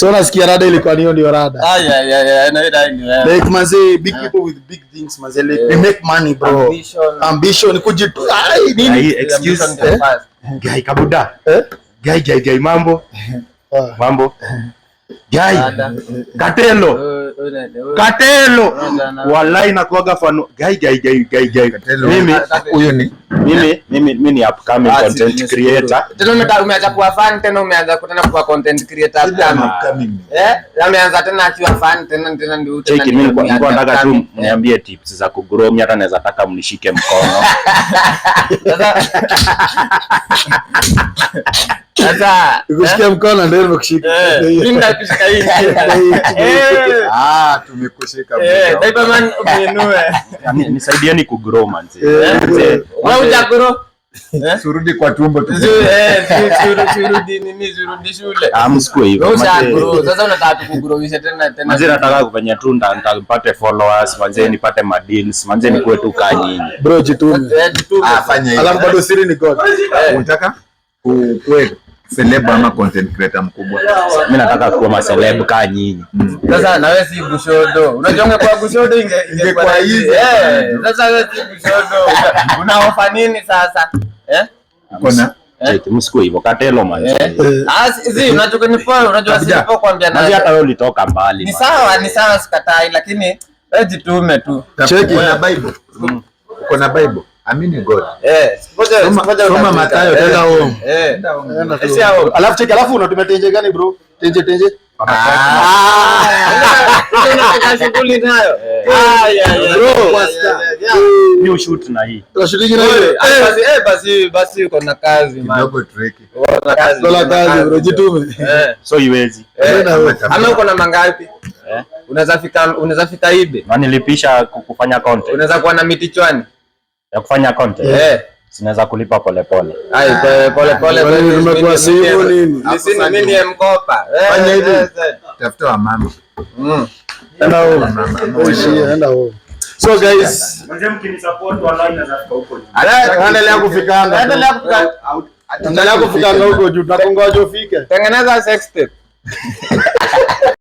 So nasikia rada ilikuwa niyo ndio rada. Like manze, big people with big things manze, like we make money bro. Ambition kujitu. Nini excuse guy kabuda. Guy mambo. Mambo. Guy Katelo wallahi nakuaga fano guy mimi huyo ni mimi ni upcoming content creator. Tena umeanza kuwa fan, tena umeanza kutana kuwa content creator upcoming. Ameanza tena akiwa fan tena ndio tena. Mimi nilikuwa nataka tu niambie tips za kugrow, mimi hata naweza taka mnishike mkono. Sasa ukishika mkono ndio nimekushika. Mimi ndakushika hii. Tumekushika mkono. Baba man umenue. Nisaidieni kugrow manzi. Wewe hujagrow? Surudi kwa tumbo tu. Surudi shule. Msikue hivyo. Sasa unataka kugrowisha tena. Manzi nataka kufanya tu nitapate followers, manzi nipate madeals, manzi nikuwe tu kaa nyinyi. Bro jitume. Fanya hivyo. Alafu bado siri ni God. Unataka kuwe celeb ama content creator mkubwa? Mimi nataka kuwa celeb kaa nyinyi. Sasa na wewe si Gushodo. Unajua kwa Gushodo ingekuwa hivi. Sasa wewe si Gushodo. Unaofa nini sasa? Kona msikue hivyo Katelo manzi. Unajua sipo kuambia na. Hata wewe ulitoka mbali. Ni sawa sikatai, lakini wewe jitume tu. Cheki na Bible. Uko na Bible? Amini God. Soma Mathayo tena home. Alafu cheki, alafu unatumia tenje gani bro? Tenje. Unataka shughuli nayo. Bro, new shoot na hii. Tunashiriki na hiyo. Basi uko na kazi man. Kidogo tricky. Dola kazi bro, jitume. So iwezi. Ama uko na mangapi? Unaweza fika ibe. Na nilipisha kufanya content. Unaweza kuwa na miti chwani ya kufanya content. Sinaweza kulipa pole. Pole. Nimekuwa sio nini? Mimi ni mkopa. Fanya hivi. Tafuta wa mama. Enda huko. So guys, mwanzo mkinisupport online na zafika huko. Endelea kufikanga huko juu. Tunakungoja ufike. Tengeneza sex tape.